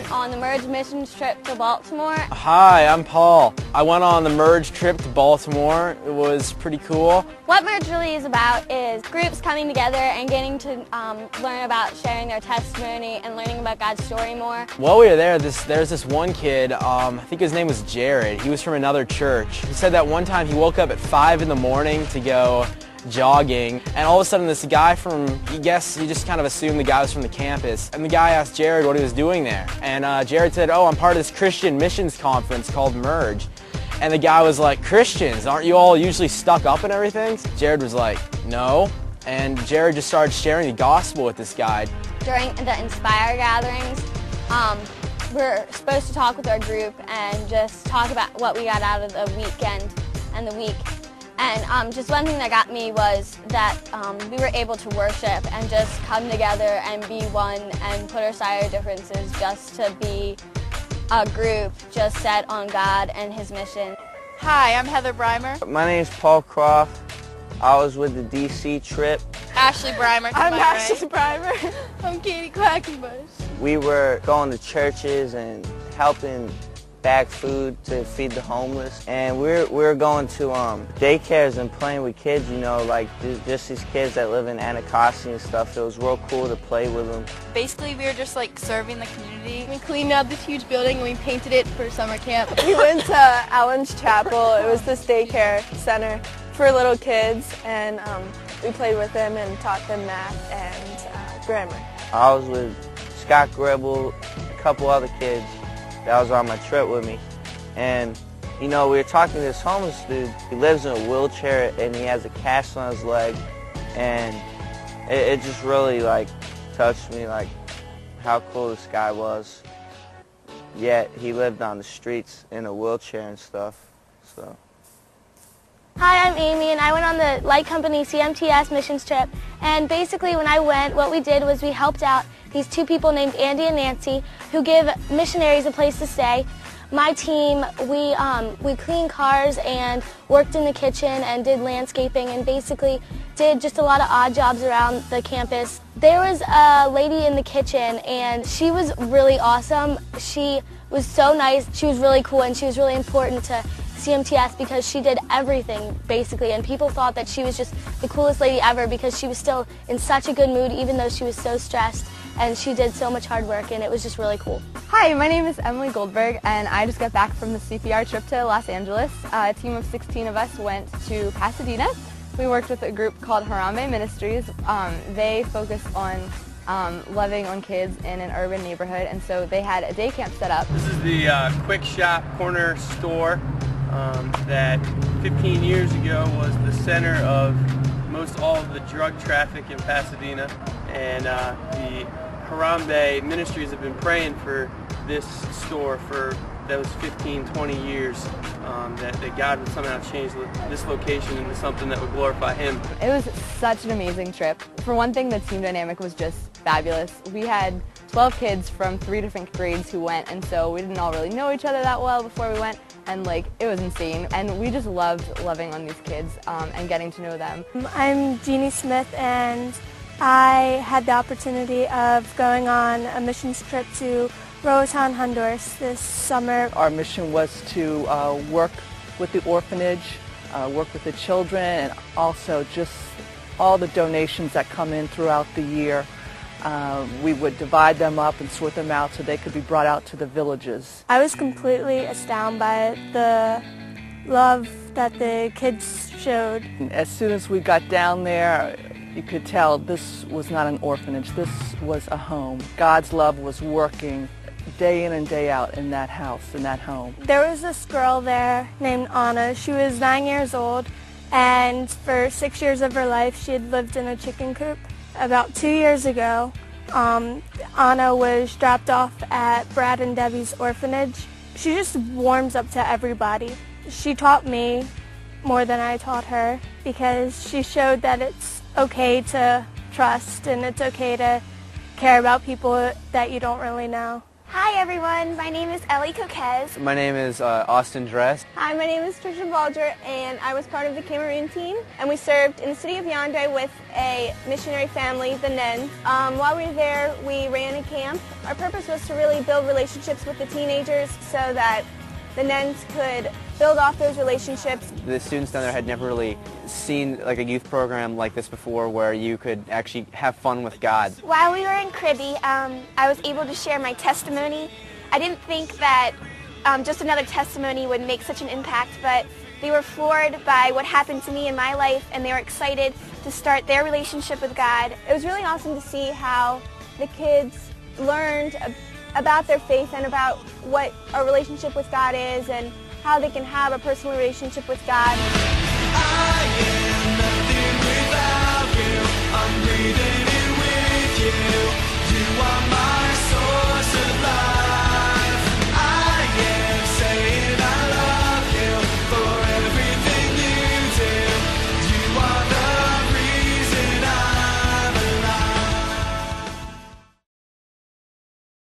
went on the Merge missions trip to Baltimore. Hi, I'm Paul. I went on the Merge trip to Baltimore. It was pretty cool. What Merge really is about is groups coming together and getting to learn about sharing their testimony and learning about God's story more. While we were there, there's this one kid, I think his name was Jared. He was from another church. He said that one time he woke up at 5 in the morning to go jogging, and all of a sudden this guy he just kind of assumed the guy was from the campus, and the guy asked Jared what he was doing there, and Jared said, "Oh, I'm part of this Christian missions conference called Merge." And the guy was like, "Christians, aren't you all usually stuck up and everything?" Jared was like, "No." And Jared just started sharing the gospel with this guy. During the Inspire gatherings, we're supposed to talk with our group and just talk about what we got out of the weekend and the week. And just one thing that got me was that we were able to worship and just come together and be one and put aside our differences just to be a group just set on God and His mission. Hi, I'm Heather Breimer. My name's Paul Croft. I was with the DC trip. Ashley Breimer. I'm Ashley Breimer. I'm Katie Quackenbush. We were going to churches and helping bag food to feed the homeless, and we're going to daycares and playing with kids, you know, like just these kids that live in Anacostia and stuff. It was real cool to play with them. Basically, we were just like serving the community. We cleaned out this huge building and we painted it for summer camp. We went to Allen's Chapel. It was this daycare center for little kids, and we played with them and taught them math and grammar. I was with Scott Gribble, a couple other kids that was on my trip with me, and you know, we were talking to this homeless dude. He lives in a wheelchair and he has a cast on his leg, and it just really like touched me, like how cool this guy was. Yet he lived on the streets in a wheelchair and stuff. So. Hi, I'm Amy, and I went on the Light Company CMTS missions trip. And basically when I went, what we did was we helped out these two people named Andy and Nancy who give missionaries a place to stay. My team, we cleaned cars and worked in the kitchen and did landscaping and basically did just a lot of odd jobs around the campus. There was a lady in the kitchen and she was really awesome. She was so nice, she was really cool, and she was really important to CMTS because she did everything basically, and people thought that she was just the coolest lady ever because she was still in such a good mood even though she was so stressed, and she did so much hard work, and it was just really cool. Hi, my name is Emily Goldberg, and I just got back from the CPR trip to Los Angeles. A team of 16 of us went to Pasadena. We worked with a group called Harambe Ministries. They focus on loving on kids in an urban neighborhood, and so they had a day camp set up. This is the Quick Shop corner store that 15 years ago was the center of most all of the drug traffic in Pasadena, and the Harambe Ministries have been praying for this store for those 15-20 years, that God would somehow change this location into something that would glorify Him. It was such an amazing trip. For one thing, the team dynamic was just fabulous. We had 12 kids from 3 different grades who went, and so we didn't all really know each other that well before we went, and like it was insane, and we just loved loving on these kids and getting to know them. I'm Jeannie Smith, and I had the opportunity of going on a missions trip to Roatan, Honduras this summer. Our mission was to work with the orphanage, work with the children, and also just all the donations that come in throughout the year. We would divide them up and sort them out so they could be brought out to the villages. I was completely astounded by the love that the kids showed. As soon as we got down there, you could tell this was not an orphanage, this was a home. God's love was working day in and day out in that house, in that home. There was this girl there named Anna. She was 9 years old, and for 6 years of her life she had lived in a chicken coop. About 2 years ago, Anna was dropped off at Brad and Debbie's orphanage. She just warms up to everybody. She taught me more than I taught her because she showed that it's okay to trust and it's okay to care about people that you don't really know. Hi everyone, my name is Ellie Coquez. My name is Austin Dress. Hi, my name is Trisha Baldger, and I was part of the Cameroon team, and we served in the city of Yaoundé with a missionary family, the Nens. While we were there, we ran a camp. Our purpose was to really build relationships with the teenagers so that the Nens could build off those relationships. The students down there had never really seen like a youth program like this before where you could actually have fun with God. While we were in Cribby, I was able to share my testimony. I didn't think that just another testimony would make such an impact, but they were floored by what happened to me in my life, and they were excited to start their relationship with God. It was really awesome to see how the kids learned about their faith and about what a relationship with God is and how they can have a personal relationship with God.